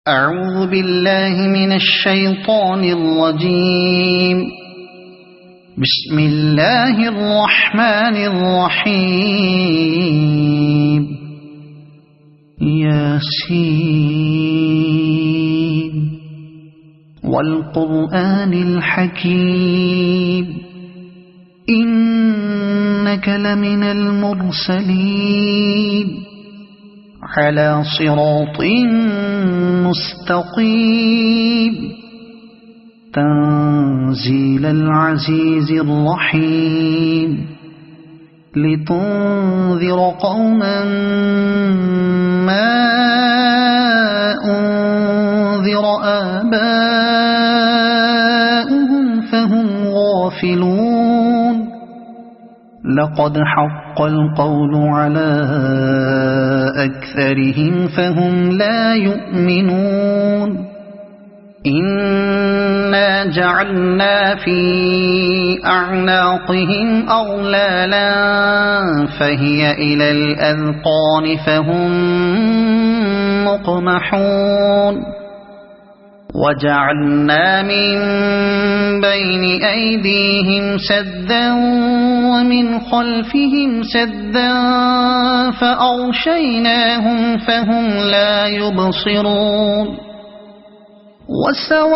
أعوذ بالله من الشيطان الرجيم. بسم الله الرحمن الرحيم. ياسين والقرآن الحكيم إنك لمن المرسلين على صراط مستقيم تنزيل العزيز الرحيم لتنذر قوما ما أنذر آباؤهم فهم غافلون. لقد حق القول على أكثرهم فهم لا يؤمنون. إنا جعلنا في أعناقهم أغلالا فهي إلى الأذقان فهم مقمحون. وجعلنا من بين أيديهم سدا ومن خلفهم سدا فأغشيناهم فهم لا يبصرون. وسواء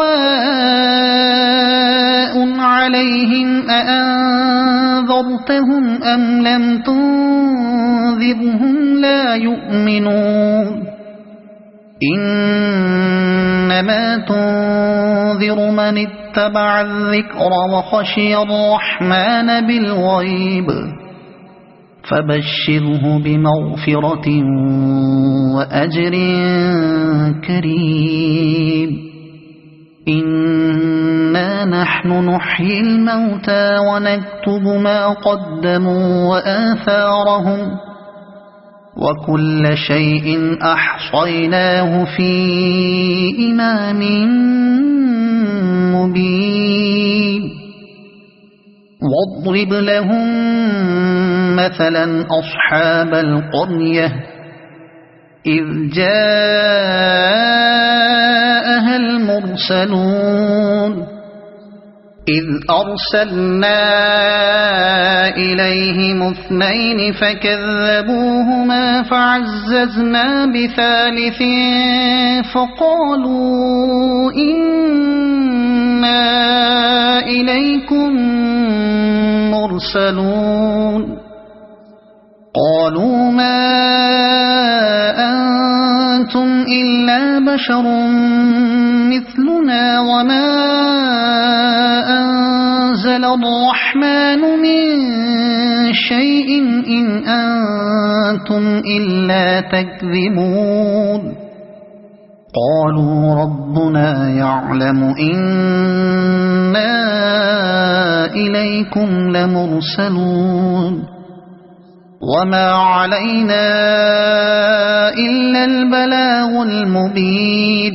عليهم أأنذرتهم أم لم تنذرهم لا يؤمنون. إنما تنذر من اتبع الذكر وخشي الرحمن بالغيب فبشره بمغفرة وأجر كريم. إنا نحن نحيي الموتى ونكتب ما قدموا وآثارهم وكل شيء أحصيناه في إمام مبين. واضرب لهم مثلا أصحاب القرية إذ جاءها المرسلون إذ أرسلنا إليهم اثنين فكذبوهما فعززنا بثالث فقالوا إنا إليكم مرسلون. قالوا ما أنتم إلا بشر مثلنا وما أنزل الرحمن من شيء إن أنتم إلا تكذبون. قالوا ربنا يعلم إنا إليكم لمرسلون وما علينا إلا البلاغ المبين.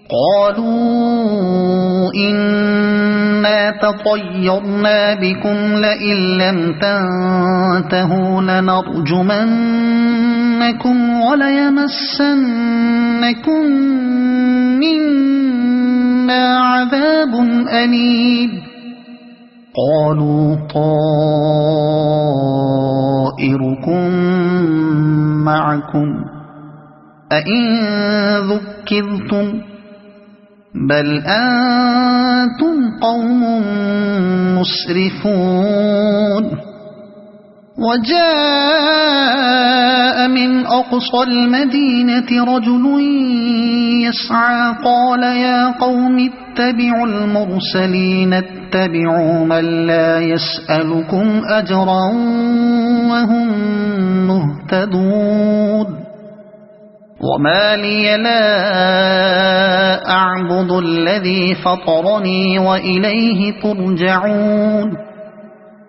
قالوا إنا تطيرنا بكم لئن لم تنتهوا لنرجمنكم وليمسنكم منا عذاب أليم. قالوا طائركم معكم أئن ذكرتم بل أنتم قوم مسرفون. وجاء من أقصى المدينة رجل يسعى قال يا قوم اتبعوا المرسلين اتبعوا من لا يسألكم أجرا وهم مهتدون. وما لي لا أعبد الذي فطرني وإليه ترجعون.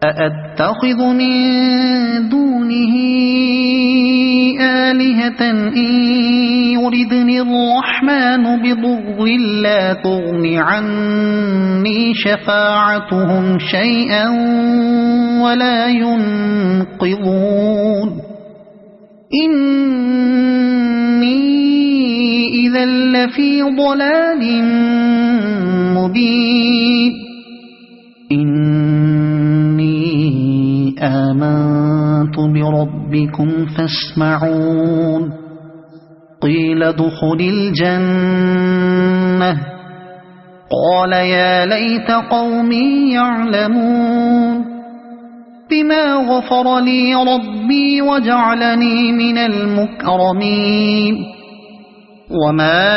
أأتخذ من دونه آلهة إن يردني الرحمن بضر لا تغن عني شفاعتهم شيئا ولا ينقذون. إني إذا لفي ضلال مبين إني آمنت بربكم فاسمعون قيل ادخل الجنة قال يا ليت قومي يعلمون بما غفر لي ربي وجعلني من المكرمين وما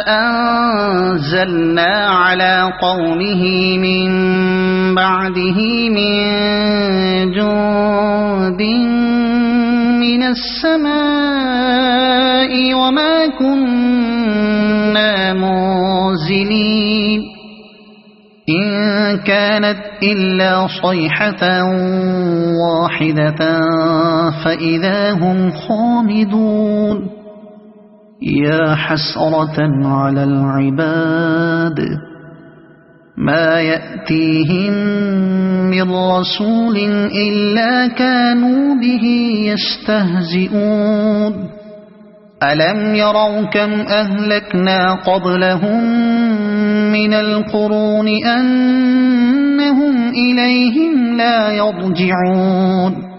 أنزلنا على قومه من بعده من جند من السماء وما كنا منزلين إن كانت إلا صيحة واحدة فإذا هم خامدون يا حسرة على العباد ما يأتيهم من رسول إلا كانوا به يستهزئون ألم يروا كم أهلكنا قبلهم من القرون أنهم إليهم لا يرجعون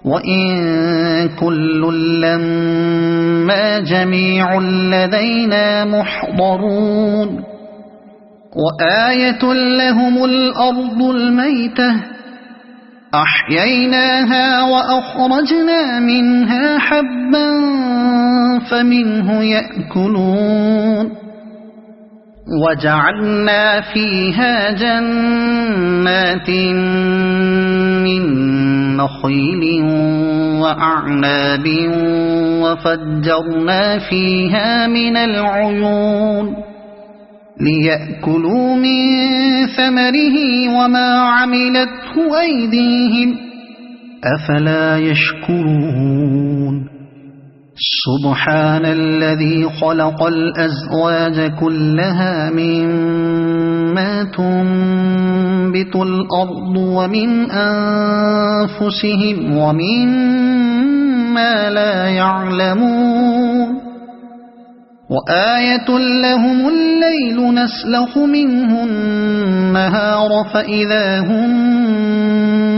وإن كل لما جميع لدينا محضرون وآية لهم الأرض الميتة أحييناها وأخرجنا منها حبا فمنه يأكلون وجعلنا فيها جنات من نخيل وأعناب وفجرنا فيها من العيون ليأكلوا من ثمره وما عملته أيديهم أفلا يشكرون سبحان الذي خلق الأزواج كلها مما تنبت الأرض ومن أنفسهم ومما لا يعلمون وآية لهم الليل نسلخ منه النهار فإذا هم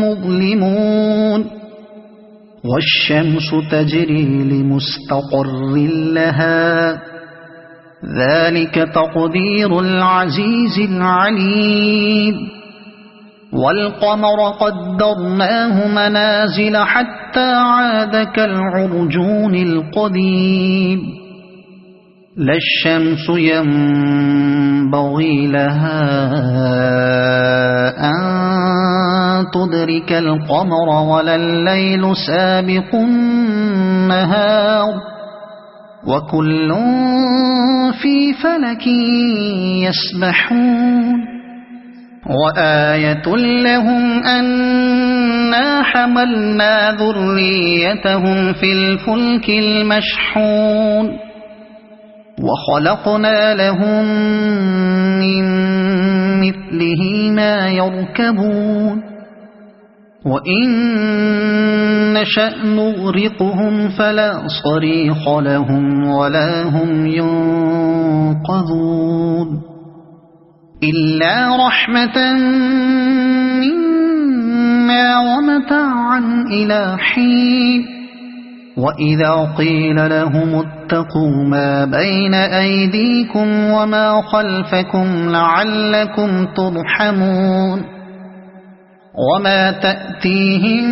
مظلمون والشمس تجري لمستقر لها ذلك تقدير العزيز العليم والقمر قدرناه منازل حتى عاد كالعرجون القديم لا الشمس ينبغي لها أن تدرك القمر ولا الليل سابق النهار وكل في فلك يسبحون وآية لهم أنا حملنا ذريتهم في الفلك المشحون وخلقنا لهم من مثله ما يركبون وإن نشأ نغرقهم فلا صريخ لهم ولا هم ينقذون إلا رحمة منا ومتاعا إلى حين وإذا قيل لهم اتقوا ما بين أيديكم وما خلفكم لعلكم ترحمون وما تأتيهم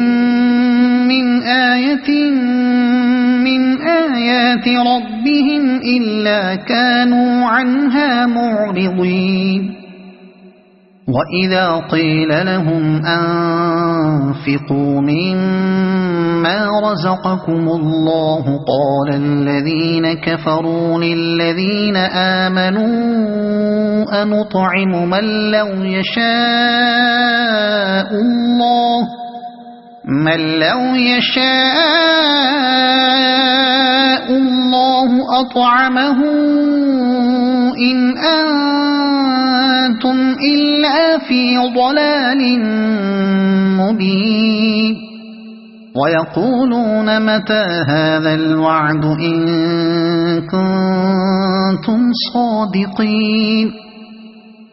من آية من آيات ربهم إلا كانوا عنها معرضين وإذا قيل لهم أنفقوا مما رزقكم الله قال الذين كفروا للذين آمنوا أنطعم من لو يشاء الله أطعمه إن أنتم إلا في ضلال مبين ويقولون متى هذا الوعد إن كنتم صادقين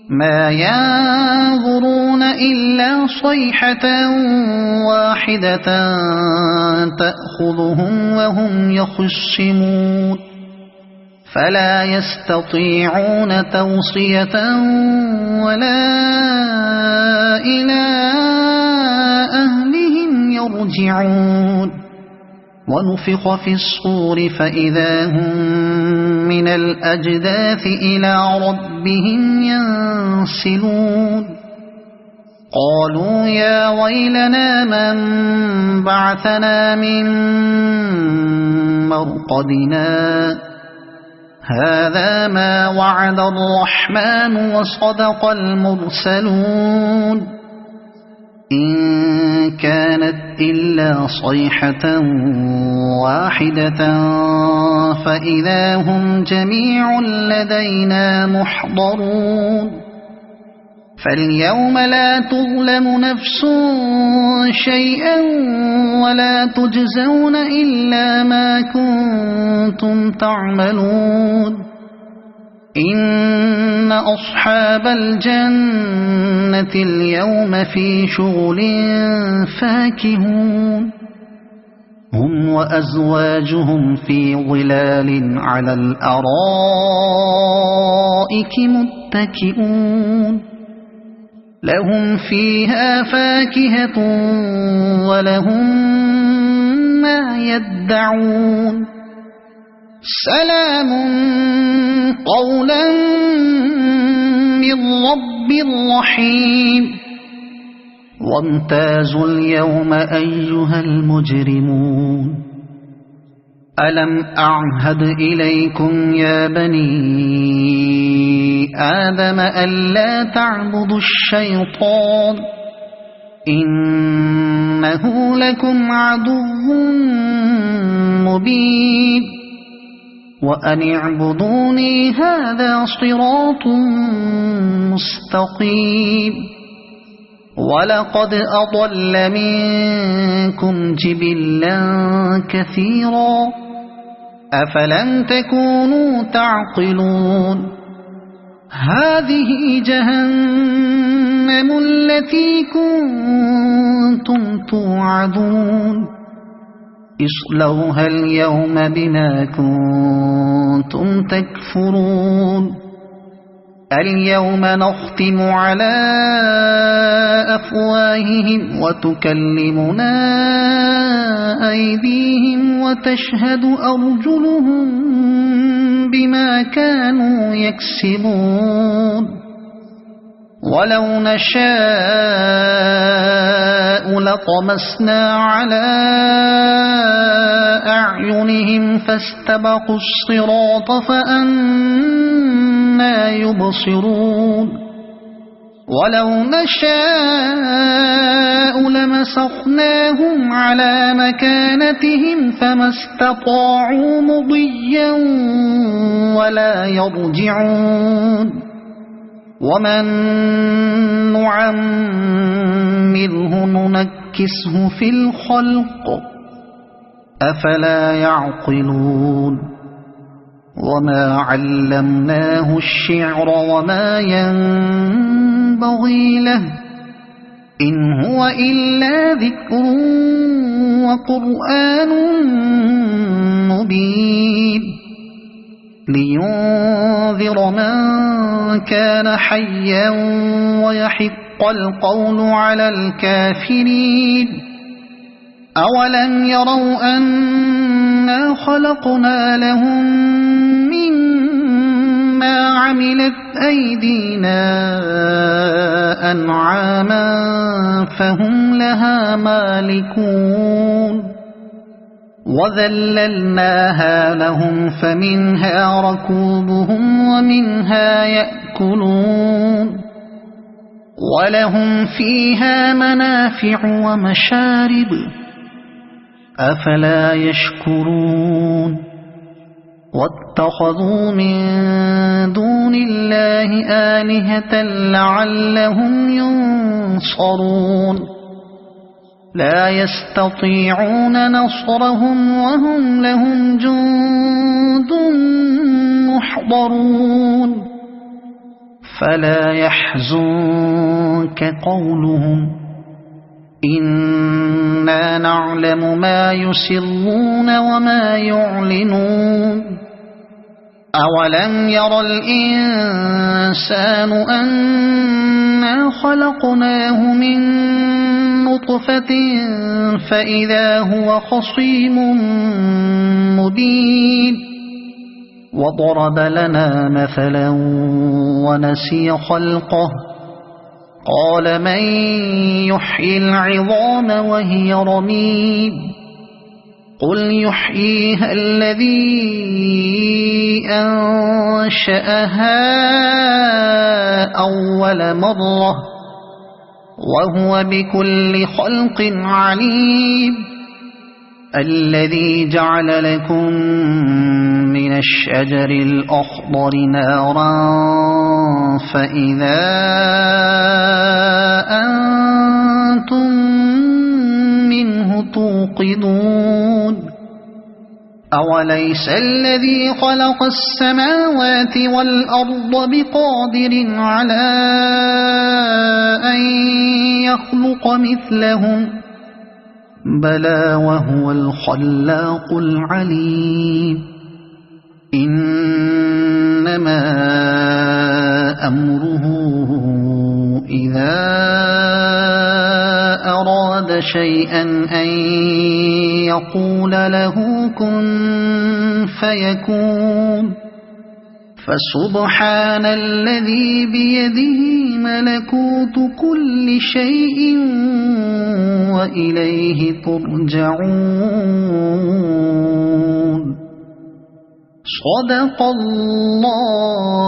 ما ينظرون إلا صيحة واحدة تأخذهم وهم يخصمون فلا يستطيعون توصية ولا إلى أهلهم يرجعون ونفخ في الصور فإذا هم من الأجداث إلى ربهم ينسلون قالوا يا ويلنا من بعثنا من مرقدنا هذا ما وعد الرحمن وصدق المرسلون إن كانت إلا صيحة واحدة فإذا هم جميع لدينا محضرون فاليوم لا تظلم نفس شيئا ولا تجزون إلا ما كنتم تعملون إن أصحاب الجنة اليوم في شغل فاكهون هم وأزواجهم في ظلال على الأرائك متكئون لهم فيها فاكهة ولهم ما يدعون سلام قولا من رب رحيم وامتازوا اليوم أيها المجرمون ألم أعهد إليكم يا بني آدم ألا تعبدوا الشيطان إنه لكم عدو مبين وأن اعبدوني هذا صراط مستقيم ولقد أضل منكم جبلا كثيرا أفلم تكونوا تعقلون هذه جهنم التي كنتم توعدون اصلوها اليوم بما كنتم تكفرون اليوم نختم على أفواههم وتكلمنا أيديهم وتشهد أرجلهم بما كانوا يكسبون ولو نشاء لطمسنا على أعينهم فاستبقوا الصراط فأنى يبصرون ولو نشاء لمسخناهم على مكانتهم فما استطاعوا مضيا ولا يرجعون ومن نعمره ننكسه في الخلق أفلا يعقلون وما علمناه الشعر وما ينبغي له إن هو إلا ذكر وقرآن مبين لينذر من كان حيا ويحق القول على الكافرين أولم يروا أنا خلقنا لهم مما عملت أيدينا أنعاما فهم لها مالكون وذللناها لهم فمنها ركوبهم ومنها يأكلون ولهم فيها منافع ومشارب أفلا يشكرون واتخذوا من دون الله آلهة لعلهم ينصرون لا يستطيعون نصرهم وهم لهم جند محضرون فلا يحزنك قولهم إنا نعلم ما يسرون وما يعلنون أولم ير الإنسان أنا خلقناه من نطفة فإذا هو خصيم مبين وضرب لنا مثلا ونسي خلقه قال من يحيي العظام وهي رميم قل يحييها الذي أنشأها أول مرة وهو بكل خلق عليم الذي جعل لكم من الشجر الأخضر نارا فإذا أنتم منه توقدون أوليس الذي خلق السماوات والأرض بقادر على أن يخلق مثلهم بلى وهو الخلاق العليم إنما أمره إذا أراد شيئا أن يقول له كن فيكون فسبحان الذي بيده ملكوت كل شيء وإليه ترجعون صدق الله